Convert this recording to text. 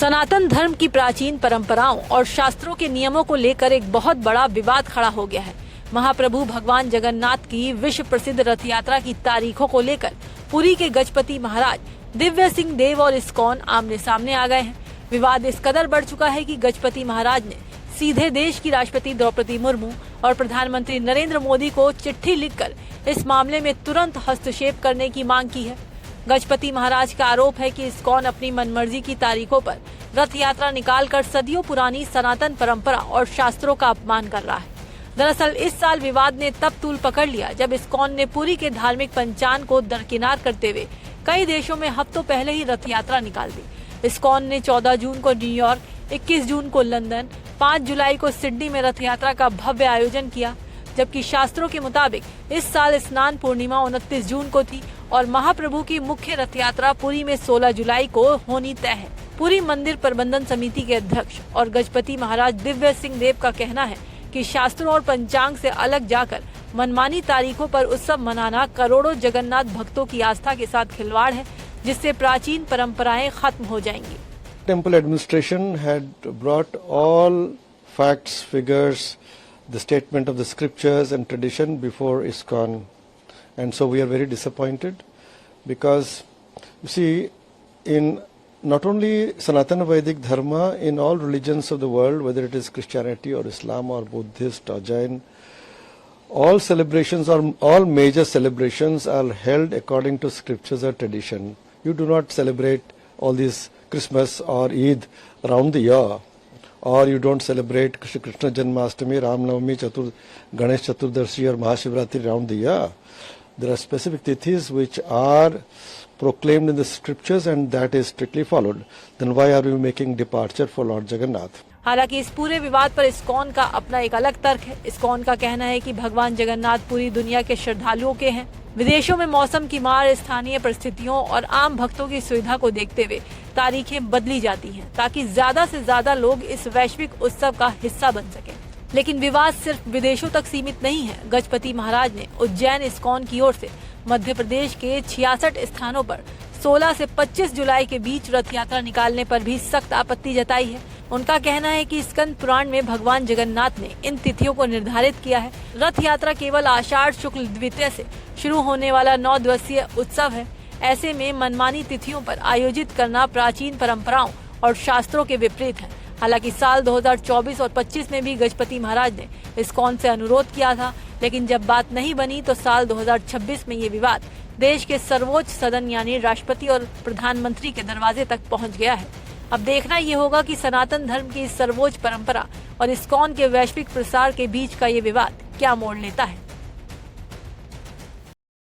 सनातन धर्म की प्राचीन परंपराओं और शास्त्रों के नियमों को लेकर एक बहुत बड़ा विवाद खड़ा हो गया है। महाप्रभु भगवान जगन्नाथ की विश्व प्रसिद्ध रथ यात्रा की तारीखों को लेकर पुरी के गजपति महाराज दिव्य सिंह देव और इस्कॉन आमने सामने आ गए हैं। विवाद इस कदर बढ़ चुका है कि गजपति महाराज ने सीधे देश की राष्ट्रपति द्रौपदी मुर्मू और प्रधानमंत्री नरेंद्र मोदी को चिट्ठी लिखकर इस मामले में तुरंत हस्तक्षेप करने की मांग की है। गजपति महाराज का आरोप है कि इस्कॉन अपनी मनमर्जी की तारीखों पर रथ यात्रा निकालकर सदियों पुरानी सनातन परंपरा और शास्त्रों का अपमान कर रहा है। दरअसल इस साल विवाद ने तब तूल पकड़ लिया जब इस्कॉन ने पुरी के धार्मिक पंचांग को दरकिनार करते हुए कई देशों में हफ्तों पहले ही रथ यात्रा निकाल दी। इस्कॉन ने 14 जून को न्यूयॉर्क, 21 जून को लंदन, 5 जुलाई को सिडनी में रथ यात्रा का भव्य आयोजन किया, जबकि शास्त्रों के मुताबिक इस साल स्नान पूर्णिमा 29 जून को थी और महाप्रभु की मुख्य रथ यात्रा पुरी में 16 जुलाई को होनी तय है। पुरी मंदिर प्रबंधन समिति के अध्यक्ष और गजपति महाराज दिव्य सिंह देव का कहना है कि शास्त्रों और पंचांग से अलग जाकर मनमानी तारीखों पर उत्सव मनाना करोड़ों जगन्नाथ भक्तों की आस्था के साथ खिलवाड़ है, जिससे प्राचीन परंपराएं खत्म हो जाएंगी। Temple administration had brought all facts, figures, the statement of the scriptures and tradition before ISKCON, and so we are very disappointed because you see, in not only Sanatana Vedic Dharma, in all religions of the world, whether it is Christianity or Islam or Buddhist or Jain, all celebrations or all major celebrations are held according to scriptures or tradition. You do not celebrate all these Christmas or Eid around the year, or you don't celebrate Krishna Janmashtami, Ram Navami, Ganesh Chaturdashi or Mahashivratri around the year. There are specific tithis which are proclaimed in the scriptures and that is strictly followed. Then why are we making departure for Lord Jagannath? हालांकि इस पूरे विवाद पर ISKCON का अपना एक अलग तर्क है। इस्कॉन का कहना है कि भगवान जगन्नाथ पूरी दुनिया के श्रद्धालुओं के हैं। विदेशों में मौसम की मार, स्थानीय परिस्थितियों और आम भक्तों की सुविधा को देखते हुए तारीखें बदली जाती हैं ताकि ज्यादा से ज्यादा लोग इस वैश्विक उत्सव का हिस्सा बन सकें। लेकिन विवाद सिर्फ विदेशों तक सीमित नहीं है। गजपति महाराज ने उज्जैन इस्कॉन की ओर से मध्य प्रदेश के 66 स्थानों पर 16 से 25 जुलाई के बीच रथ यात्रा निकालने पर भी सख्त आपत्ति जताई है। उनका कहना है कि स्कंद पुराण में भगवान जगन्नाथ ने इन तिथियों को निर्धारित किया है। रथ यात्रा केवल आषाढ़ शुक्ल द्वितीया से शुरू होने वाला 9 दिवसीय उत्सव है। ऐसे में मनमानी तिथियों पर आयोजित करना प्राचीन परंपराओं और शास्त्रों के विपरीत है। हालांकि साल 2024 और 25 में भी गजपति महाराज ने इस्कॉन से अनुरोध किया था, लेकिन जब बात नहीं बनी तो साल 2026 में ये विवाद देश के सर्वोच्च सदन यानी राष्ट्रपति और प्रधानमंत्री के दरवाजे तक पहुंच गया है। अब देखना ये होगा कि सनातन धर्म की इस सर्वोच्च परंपरा और इस्कॉन के वैश्विक प्रसार के बीच का ये विवाद क्या मोड़ लेता है।